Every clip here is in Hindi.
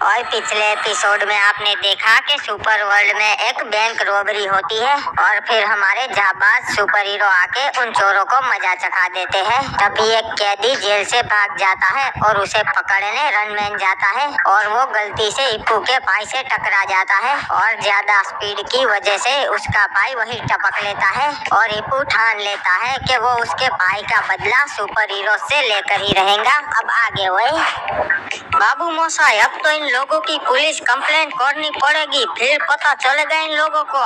और पिछले एपिसोड में आपने देखा कि सुपर वर्ल्ड में एक बैंक रॉबरी होती है और फिर हमारे जाबाज सुपर हीरो आके उन चोरों को मजा चखा देते हैं। तभी एक कैदी जेल से भाग जाता है और उसे पकड़ने रनमैन जाता है और वो गलती से हिप्पू के भाई से टकरा जाता है और ज्यादा स्पीड की वजह से उसका भाई वही टपक लेता है और हिप्पू ठान लेता है कि वो उसके भाई का बदला सुपर हीरो से लेकर ही रहेगा। अब आगे वही बाबू मोसाई, अब तो इन लोगों की पुलिस कंप्लेंट करनी पड़ेगी, फिर पता चलेगा इन लोगों को।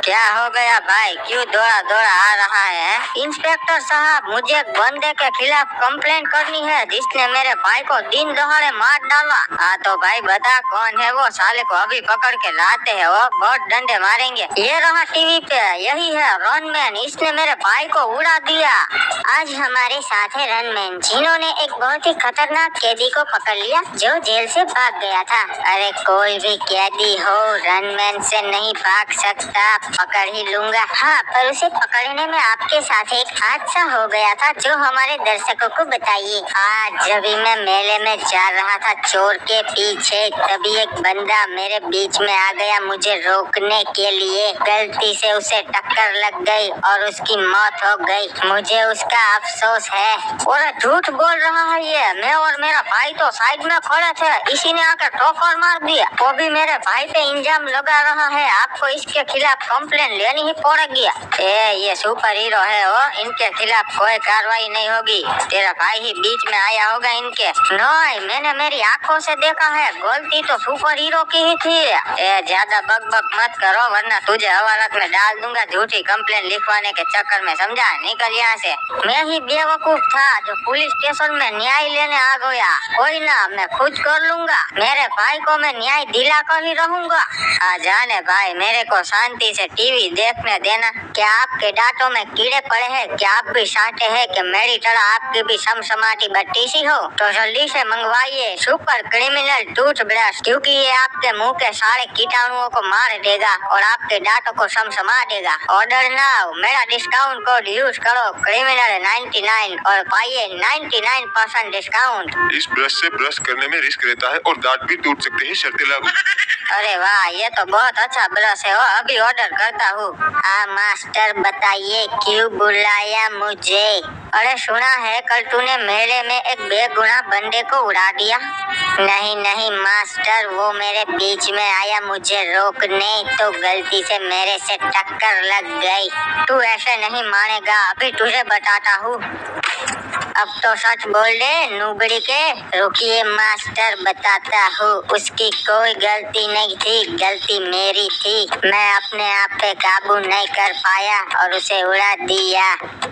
क्या हो गया भाई, क्यों दौड़ा दौड़ा आ रहा है? इंस्पेक्टर साहब, मुझे एक बंदे के खिलाफ कंप्लेंट करनी है जिसने मेरे भाई को दिन दहाड़े मार डाला। हाँ तो भाई बता कौन है वो, साले को अभी पकड़ के लाते हैं, वो बहुत डंडे मारेंगे। ये रहा टीवी पे, यही है रनमैन, इसने मेरे भाई को उड़ा दिया। आज हमारे साथ है रनमैन, जिन्होंने एक बहुत ही खतरनाक कैदी को पकड़ लिया जो जेल से भाग गया था। अरे कोई भी कैदी हो रनमैन से नहीं भाग सकता, पकड़ ही लूंगा। हाँ, पर उसे पकड़ने में आपके साथ एक हादसा हो गया था जो हमारे दर्शकों को बताइए। आज जब मैं मेले में जा रहा था चोर के पीछे, तभी एक बंदा मेरे बीच में आ गया मुझे रोकने के लिए। गलती से उसे टक्कर लग गई और उसकी मौत हो गई। मुझे उसका अफसोस है। और झूठ बोल रहा है ये, मैं और मेरा भाई तो साइड में खड़े थे, इसी ने आकर ठोकर मार दिया। वो भी मेरे भाई पे इल्जाम लगा रहा है, आपको इसके खिलाफ कंप्लेन लेनी ही पड़ेगी। ये सुपर हीरो है, वो इनके खिलाफ कोई कार्रवाई नहीं होगी। तेरा भाई ही बीच में आया होगा इनके। नहीं, मैंने मेरी आंखों से देखा है, गलती तो सुपर हीरो की ही थी। ज्यादा बक मत करो वरना तुझे हवालात में डाल दूंगा झूठी कंप्लेन लिखवाने के चक्कर में, समझा? निकल यहाँ से। मैं ही बेवकूफ था जो पुलिस स्टेशन में न्याय लेने आ गया। कोई ना, मैं खुद कर लूंगा, मेरे भाई को मैं न्याय दिला कर ही रहूंगा। जाने भाई, मेरे को शांति से टीवी देखने देना। क्या आपके दांतों में कीड़े पड़े हैं? क्या आप भी चाहते हैं कि मेरी तरह आपकी भी समसमाटी बत्ती सी हो? तो जल्दी से मंगवाइए सुपर क्रिमिनल टूथब्रश, क्योंकि ये आपके मुंह के सारे कीटाणुओं को मार देगा और आपके दांतों को समसमा देगा। ऑर्डर नाउ, मेरा डिस्काउंट कोड यूज करो क्रिमिनल 99 और पाइए 99% डिस्काउंट। इस ब्रश से ब्रश करने में रिस्क रहता है और दांत भी टूट सकते हैं, शर्तें लागू। अरे वाह, ये तो बहुत अच्छा ब्रश है, अभी ऑर्डर करता हूँ। मास्टर बताइए क्यों बुलाया मुझे? अरे सुना है कल तूने मेले में एक बेगुनाह बंदे को उड़ा दिया। नहीं मास्टर, वो मेरे बीच में आया मुझे रोकने, तो गलती से मेरे से टक्कर लग गई। तू ऐसे नहीं मानेगा, अभी तुझे बताता हूँ। अब तो सच बोल दे नुबड़ी के। रुकिए मास्टर, बताता हूँ। उसकी कोई गलती नहीं थी, गलती मेरी थी। मैं अपने आप पे काबू नहीं कर पाया और उसे उड़ा दिया।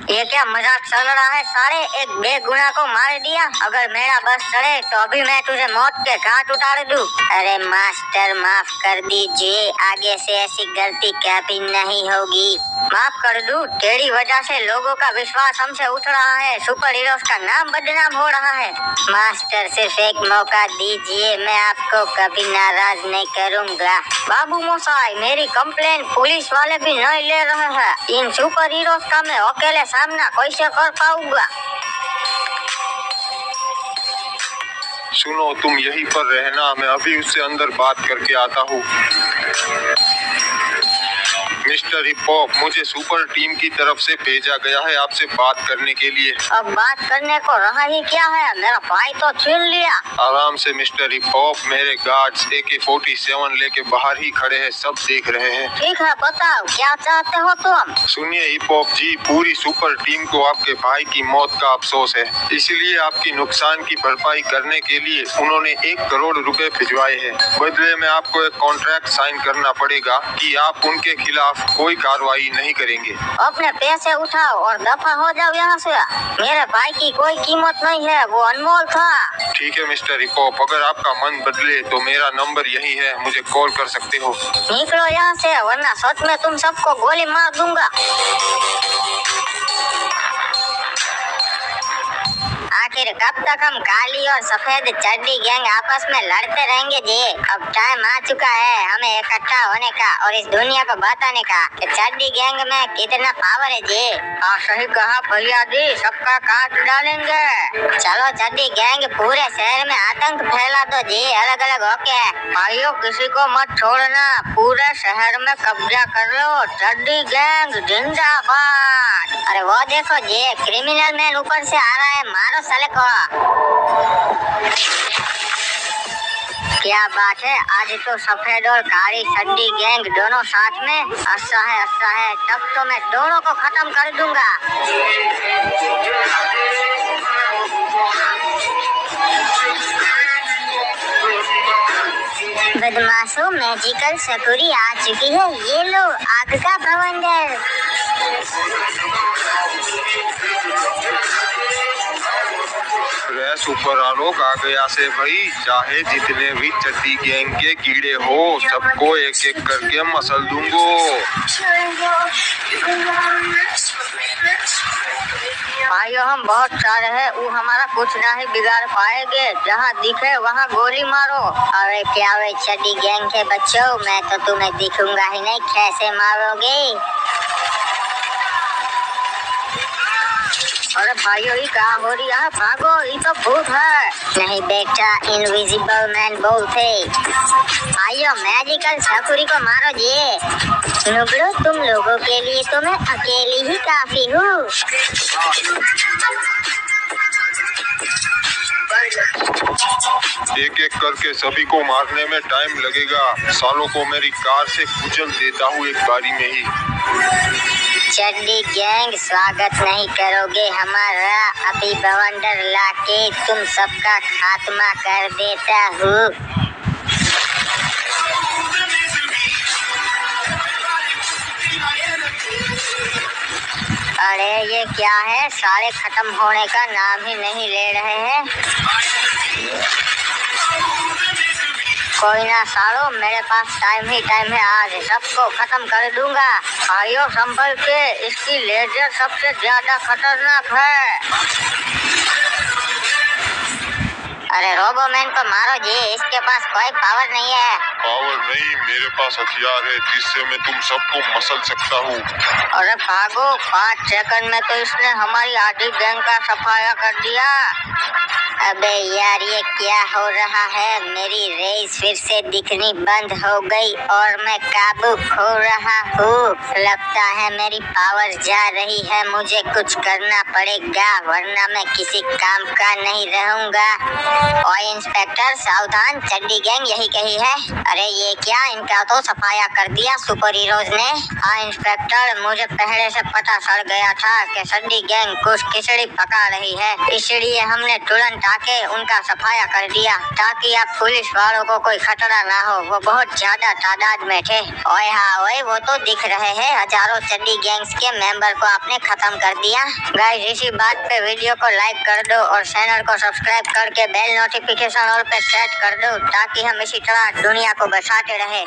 ये क्या मजाक चल रहा है सारे? एक बेगुनाह को मार दिया? अगर मेरा बस चले तो अभी मैं तुझे मौत के घाट उतार दूं। अरे मास्टर, माफ कर दीजिए, आगे से ऐसी गलती कभी नहीं होगी। माफ कर दूं? तेरी वजह से लोगों का विश्वास हमसे उठ रहा है, सुपर हीरोज का नाम बदनाम हो रहा है। मास्टर, सिर्फ एक मौका दीजिए, मैं आपको कभी नाराज नहीं करूंगा। बाबू मोसाई, मेरी कंप्लेन पुलिस वाले भी नहीं ले रहे हैं। इन सुपर हीरोज का मैं अकेले सामना कैसे कर पाऊंगा? सुनो, तुम यहीं पर रहना, मैं अभी उससे अंदर बात करके आता हूँ। मिस्टर हिप-हॉप, मुझे सुपर टीम की तरफ से भेजा गया है आपसे बात करने के लिए। अब बात करने को रहा ही क्या है, मेरा भाई तो छीन लिया। आराम से मिस्टर हिप-हॉप, मेरे गार्ड्स AK-47 लेके बाहर ही खड़े हैं, सब देख रहे हैं। ठीक है, बताओ क्या चाहते हो तुम? सुनिए हिप-हॉप जी, पूरी सुपर टीम को आपके भाई की मौत का अफसोस है, इसलिए आपकी नुकसान की भरपाई करने के लिए उन्होंने 1 करोड़ रुपए भिजवाए हैं। बदले में आपको एक कॉन्ट्रैक्ट साइन करना पड़ेगा कि आप उनके खिलाफ कोई कार्रवाई नहीं करेंगे। अपने पैसे उठाओ और दफा हो जाओ यहाँ से। मेरे भाई की कोई कीमत नहीं है, वो अनमोल था। ठीक है मिस्टर हिप-हॉप, अगर आपका मन बदले तो मेरा नंबर यही है, मुझे कॉल कर सकते हो। निकलो यहाँ से वरना सच में तुम सबको गोली मार दूंगा। आखिर कब तक हम काली और सफेद चड्डी गैंग आपस में लड़ते रहेंगे जी। अब टाइम आ चुका है हमें इकट्ठा होने का और इस दुनिया को बताने का कि चड्डी गैंग में कितना पावर है जी। हाँ सही कहा भैया जी, सबका काट डालेंगे। चलो चड्डी गैंग पूरे शहर में आतंक फैला दो जी, अलग अलग होके। भाइयों किसी को मत छोड़ना, पूरे शहर में कब्जा कर लो। चड्डी गैंग जिंदाबाद। अरे वो देखो जी, क्रिमिनल मैन ऊपर से आ रहा है, मारो साले को। क्या बात है, आज तो सफेद और काली चड्डी गैंग दोनों साथ में। अच्छा है, तब तो मैं दोनों को खत्म कर दूंगा। बदमाशों, मैजिकल सकुरी आ चुकी है, ये लो आग का बवंडर। सुपर आलोक आ गया से भाई, चाहे जितने भी चड्डी गैंग के कीड़े हो सबको एक एक करके मसल दूंगो। भाइयों हम बहुत सारे हैं, वो हमारा कुछ नहीं बिगाड़ पाएंगे, जहाँ दिखे वहाँ गोली मारो। अरे क्या वे चड्डी गैंग के बच्चों, मैं तो तुम्हें दिखूंगा ही नहीं, कैसे मारोगे। अरे भाइयों ये क्या हो रही है, भागो, ये तो भूत है। नहीं बेटा, इनविजिबल मैन बोलते। भाइयों मैजिकल सकुरी को मारो जी। नुबड़ो, तुम लोगों के लिए तो मैं अकेली ही काफी हूँ। एक एक करके सभी को मारने में टाइम लगेगा, सालों को मेरी कार से कुचल देता हूँ एक बारी में ही। चड्डी गैंग स्वागत नहीं करोगे हमारा, अभी बवंडर लाके तुम सबका खात्मा कर देता हूँ। अरे ये क्या है, सारे खत्म होने का नाम ही नहीं ले रहे हैं। कोई ना सालो, मेरे पास टाइम है, आज सबको खत्म कर दूंगा। भाइयों संभल के, इसकी लेजर सबसे ज्यादा खतरनाक है। अरे रोबोमैन को मारो जी, इसके पास कोई पावर नहीं है। पावर नहीं, मेरे पास हथियार है जिससे मैं तुम सबको मसल सकता हूँ। अरे भागो, 5 सेकंड में तो इसने हमारी आधी गैंग का सफाया कर दिया। अबे यार ये क्या हो रहा है, मेरी रेस फिर से दिखनी बंद हो गई और मैं काबू खो रहा हूँ। लगता है मेरी पावर जा रही है, मुझे कुछ करना पड़ेगा वरना मैं किसी काम का नहीं रहूँगा। और इंस्पेक्टर सावधान, चड्डी गैंग यही कही है। अरे ये क्या, इनका तो सफाया कर दिया सुपर हीरोज ने। हाँ इंस्पेक्टर, मुझे पहले से पता चल गया था कि चड्डी गैंग कुछ खिचड़ी पका रही है, इसलिए हमने तुरंत आके उनका सफाया कर दिया ताकि आप पुलिस वालों को कोई खतरा ना हो। वो बहुत ज्यादा तादाद में थे। ओए हाँ ओए, वो तो दिख रहे हैं, हजारों चड्डी गैंग्स के मेंबर को आपने खत्म कर दिया। गाइस इसी बात पे वीडियो को लाइक कर दो और चैनल को सब्सक्राइब करके बेल नोटिफिकेशन ऑल पे सेट कर दो ताकि हम इसी तरह दुनिया को बचाते रहे।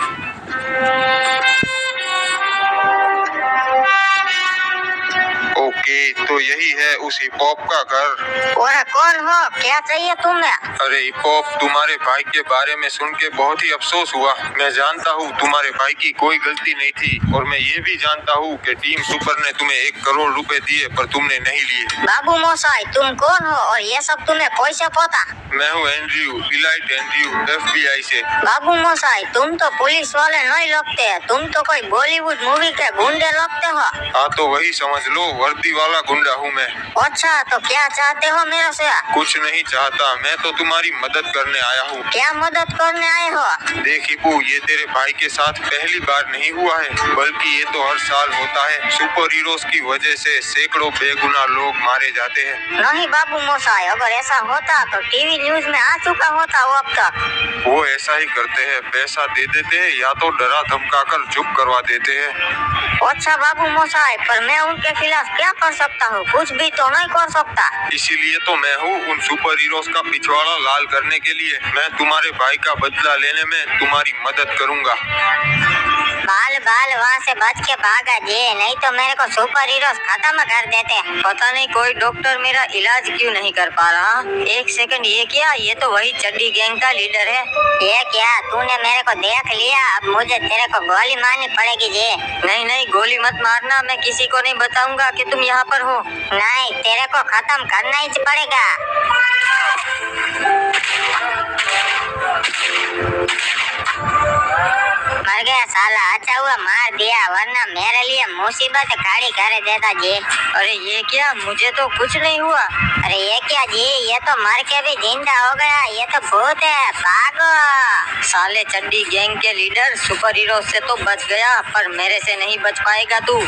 ओके, तो यही है उस हिप हॉप का घर। और कौन हो, क्या चाहिए तुम्हें? अरे हिप हॉप, तुम्हारे भाई के बारे में सुन के बहुत ही अफसोस हुआ। मैं जानता हूँ तुम्हारे भाई की कोई गलती नहीं थी और मैं ये भी जानता हूँ कि टीम सुपर ने तुम्हें 1 करोड़ रुपए दिए पर तुमने नहीं लिए। बाबू मोसाई, तुम कौन हो और ये सब तुम्हें कैसे पता? मैं हूँ एंड्रयू, इलाइट एंड्रयू, FBI से। बाबू मोसाई, तुम तो पुलिस वाले नहीं लगते, तुम तो कोई बॉलीवुड मूवी के गुंडे लगते हो। हाँ तो वही समझ लो, वर्दी वाला गुंडा हूँ मैं। अच्छा, तो क्या चाहते हो मेरे से? कुछ नहीं चाहता, मैं तो तुम्हारी मदद करने आया हूँ। क्या मदद करने आए हो? देख हिपू, ये तेरे भाई के साथ पहली बार नहीं हुआ है, बल्कि ये तो हर साल होता है। सुपर हीरोज की वजह से सैकड़ों बेगुनाह लोग मारे जाते हैं। नहीं बाबू मोसाई, अगर ऐसा होता तो टीवी न्यूज में आ चुका होता वो अब तक। वो ऐसा ही करते हैं, पैसा दे देते हैं या तो डरा धमका कर चुप करवा देते हैं। अच्छा बाबू मोसाई, पर मैं उनके खिलाफ क्या क्या कर सकता हूँ? कुछ भी तो नहीं कर सकता। इसीलिए तो मैं हूँ उन सुपर हीरोज का पिछवाड़ा लाल करने के लिए। मैं तुम्हारे भाई का बदला लेने में तुम्हारी मदद करूँगा। बाल बाल वहाँ से बच के भागा जी, नहीं तो मेरे को सुपर हीरो खत्म कर देते। पता नहीं कोई डॉक्टर मेरा इलाज क्यों नहीं कर पा रहा। एक सेकंड, ये क्या? ये तो वही चड्डी गैंग का लीडर है। ये क्या, तूने मेरे को देख लिया? अब मुझे तेरे को गोली मारनी पड़ेगी जी। नहीं नहीं, गोली मत मारना, मैं किसी को नहीं बताऊंगा कि तुम यहाँ पर हो। नहीं, तेरे को खत्म करना ही पड़ेगा। मर गया साला, अच्छा हुआ मार दिया, वरना मेरे लिए मुसीबत खड़ी कर देता जी। अरे ये क्या, मुझे तो कुछ नहीं हुआ। अरे ये क्या जी, ये तो मर के भी जिंदा हो गया, ये तो भूत है, भागो। साले चड्डी गैंग के लीडर सुपर हीरो से तो बच गया, पर मेरे से नहीं बच पाएगा तू।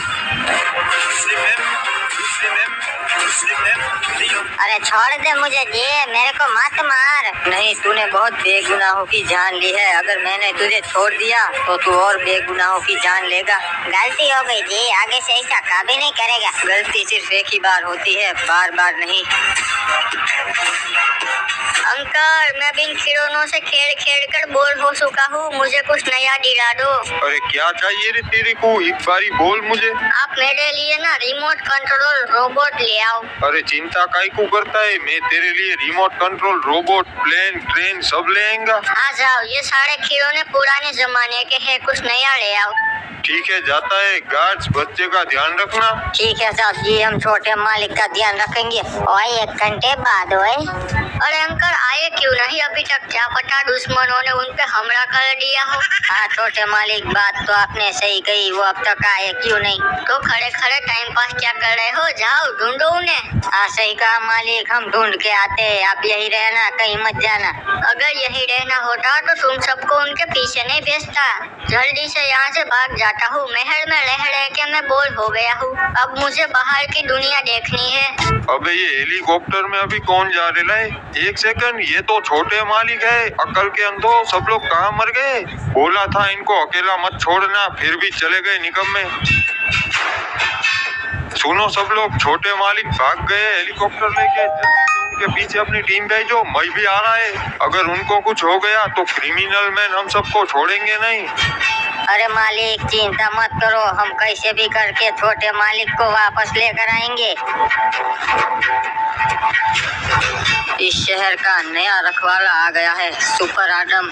अरे छोड़ दे मुझे जी, मेरे को मत मार। नहीं, तूने बहुत बेगुनाहों की जान ली है, अगर मैंने तुझे छोड़ दिया तो तू और बेगुनाहों की जान लेगा। गलती हो गई जी, आगे से ऐसा कभी नहीं करेगा। गलती सिर्फ एक ही बार होती है, बार बार नहीं। अंकल, मैं भी इन खिलौनों से खेल खेल कर बोर हो चुका हूँ, मुझे कुछ नया दिला दो। अरे क्या चाहिए रे तेरे को, एक बारी बोल मुझे। आप मेरे लिए ना रिमोट कंट्रोल रोबोट ले आओ। अरे चिंता काहे को करता है, मैं तेरे लिए remote control robot, plane, train सब ले आएगा। आ जाओ, ये सारे खिलौने पुराने जमाने के हैं, कुछ नया ले आओ। ठीक है, जाता है। गार्ड्स, बच्चे का ध्यान रखना। ठीक है साहब जी, हम छोटे मालिक का ध्यान रखेंगे। और 1 घंटे बाद ओए। अरे अंकल आए क्यों नहीं अभी तक? क्या पता दुश्मनों ने उन पे हमला कर दिया हो। हाँ छोटे मालिक, बात तो आपने सही कही, वो अब तक आए क्यों नहीं? तो खड़े खड़े टाइम पास क्या कर रहे हो, जाओ ढूंढो उन्हें। हाँ सही कहा मालिक, हम ढूंढ के आते हैं, आप यही रहना, कहीं मत जाना। अगर यही रहना होता तो तुम सबको उनके पीछे नहीं भेजता। जल्दी से यहाँ से भाग जाता हूँ, महल में रह रह के मैं बोर हो गया हूँ, अब मुझे बाहर की दुनिया देखनी है। अबे ये हेलीकॉप्टर में अभी कौन जा रहा है? एक सेकंड, ये तो छोटे मालिक है। अकल के अंधो, सब लोग कहाँ मर गए? बोला था इनको अकेला मत छोड़ना, फिर भी चले गए निकम्मे। सुनो सब लोग, छोटे मालिक भाग गए हेलीकॉप्टर लेके, जल्दी से उनके पीछे अपनी टीम भेजो, मैं भी आ रहा है। अगर उनको कुछ हो गया तो क्रिमिनल मैन हम सबको छोड़ेंगे नहीं। अरे मालिक चिंता मत करो, हम कैसे भी करके छोटे मालिक को वापस लेकर आएंगे। इस शहर का नया रखवाला आ गया है, सुपर आदम।